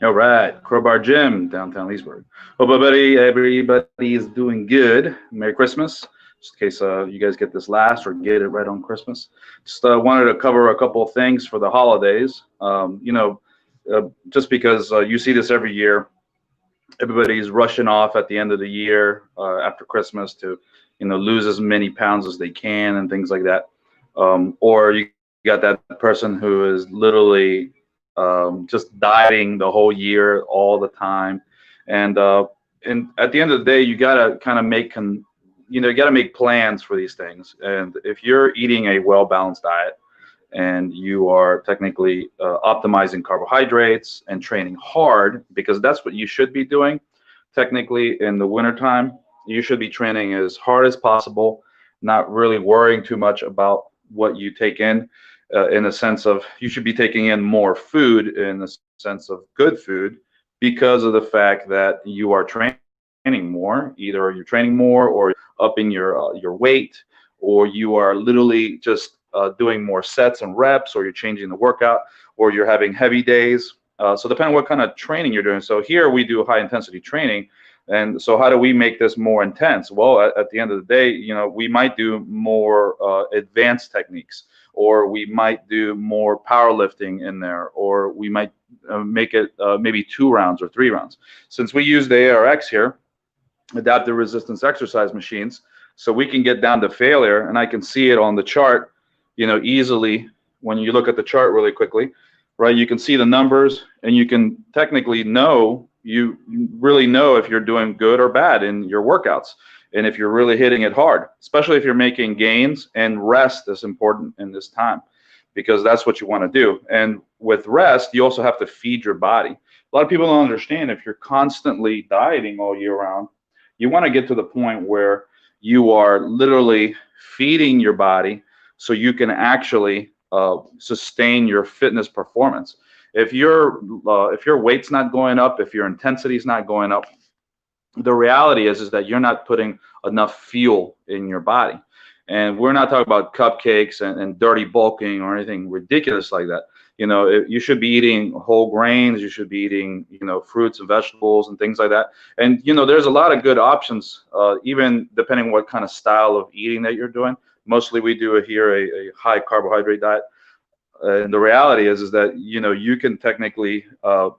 All right, Crowbar Gym, downtown Leesburg. Hope everybody is doing good. Merry Christmas. Just in case you guys get this last or get it right on Christmas. Just wanted to cover a couple of things for the holidays. Just because you see this every year, everybody's rushing off at the end of the year after Christmas to, lose as many pounds as they can and things like that. Or you got that person who is literally just dieting the whole year all the time, and at the end of the day, you gotta kind of you gotta make plans for these things. And if you're eating a well balanced diet and you are technically optimizing carbohydrates and training hard, because that's what you should be doing. Technically, in the wintertime, you should be training as hard as possible, not really worrying too much about what you take in a sense of you should be taking in more food in the sense of good food because of the fact that you are training more. Either you're training more or upping your weight, or you are literally just doing more sets and reps, or you're changing the workout, or you're having heavy days. So depending on what kind of training you're doing. So here we do high intensity training. And so how do we make this more intense? Well, at the end of the day, we might do more advanced techniques, or we might do more powerlifting in there, or we might make it maybe 2 rounds or 3 rounds. Since we use the ARX here, adaptive resistance exercise machines, so we can get down to failure, and I can see it on the chart, easily. When you look at the chart really quickly, right, you can see the numbers, and you can technically know, you really know if you're doing good or bad in your workouts, and if you're really hitting it hard, especially if you're making gains. And rest is important in this time, because that's what you want to do. And with rest, you also have to feed your body. A lot of people don't understand, if you're constantly dieting all year round, you want to get to the point where you are literally feeding your body so you can actually sustain your fitness performance. If your weight's not going up, if your intensity is not going up, the reality is that you're not putting enough fuel in your body. And we're not talking about cupcakes and dirty bulking or anything ridiculous like that. You should be eating whole grains. You should be eating, fruits and vegetables and things like that. And there's a lot of good options, even depending on what kind of style of eating that you're doing. Mostly we do here a high carbohydrate diet. And the reality is that you can technically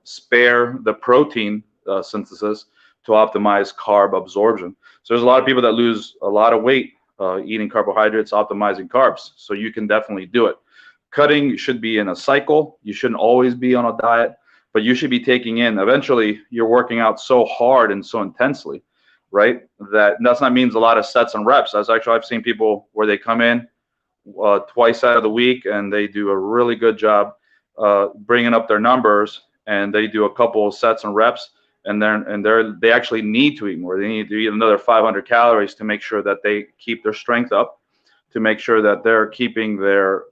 spare the protein synthesis to optimize carb absorption. So there's a lot of people that lose a lot of weight eating carbohydrates, optimizing carbs. So you can definitely do it. Cutting should be in a cycle. You shouldn't always be on a diet, but you should be taking in. Eventually, you're working out so hard and so intensely, right? That's not means a lot of sets and reps. I've seen people where they come in twice out of the week, and they do a really good job bringing up their numbers, and they do a couple of sets and reps, and they actually need to eat more. They need to eat another 500 calories to make sure that they keep their strength up, to make sure that they're keeping their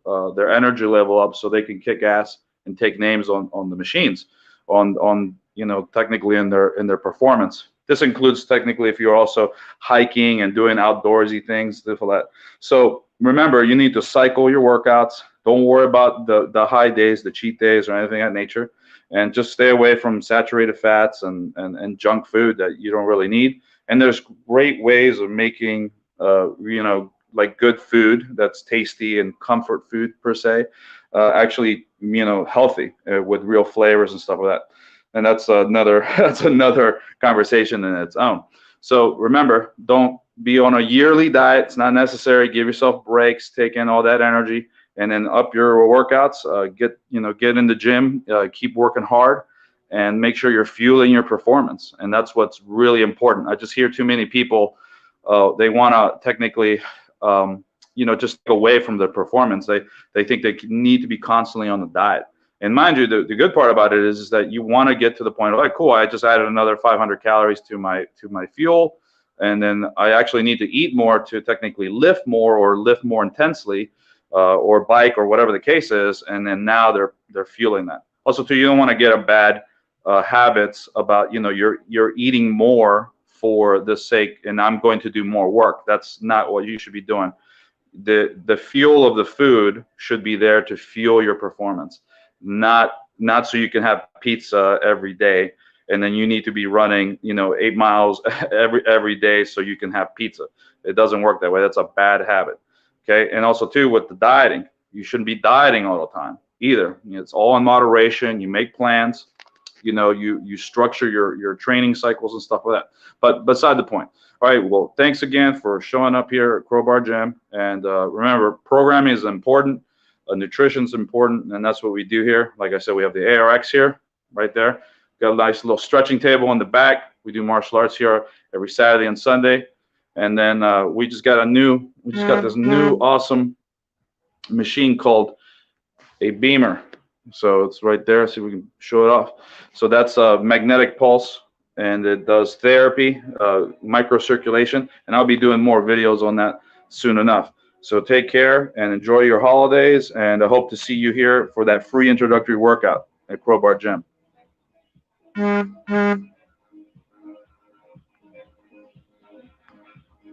energy level up, so they can kick ass and take names on the machines, on technically in their performance. This includes technically if you're also hiking and doing outdoorsy things, stuff like that. So remember, you need to cycle your workouts. Don't worry about the high days, the cheat days, or anything of that nature, and just stay away from saturated fats and junk food that you don't really need. And there's great ways of making, like good food that's tasty and comfort food per se, actually, healthy with real flavors and stuff like that. And that's another that's another conversation in its own. So remember, don't be on a yearly diet. It's not necessary. Give yourself breaks, take in all that energy, and then up your workouts. Get in the gym, keep working hard, and make sure you're fueling your performance. And that's what's really important. I just hear too many people. They want to technically, just take away from the performance. They think they need to be constantly on the diet. And mind you, the good part about it is that you want to get to the point of, like, cool, I just added another 500 calories to my fuel, and then I actually need to eat more to technically lift more or lift more intensely, or bike or whatever the case is, and then now they're fueling that. Also, too, you don't want to get a bad habits about you're eating more for the sake, and I'm going to do more work. That's not what you should be doing. The fuel of the food should be there to fuel your performance, not not so you can have pizza every day, and then you need to be running, 8 miles every day so you can have pizza. It doesn't work that way. That's a bad habit. Okay, and also too with the dieting, you shouldn't be dieting all the time either. It's all in moderation. You make plans. You structure your training cycles and stuff like that. But beside the point. All right, well, thanks again for showing up here at Crowbar Gym. And remember, programming is important. Nutrition is important, and that's what we do here. Like I said, we have the ARX here, right there. Got a nice little stretching table in the back. We do martial arts here every Saturday and Sunday. And then we just got this new awesome machine called a Beamer. So it's right there. See if we can show it off. So that's a magnetic pulse, and it does therapy, microcirculation, and I'll be doing more videos on that soon enough. So take care and enjoy your holidays, and I hope to see you here for that free introductory workout at Crowbar Gym.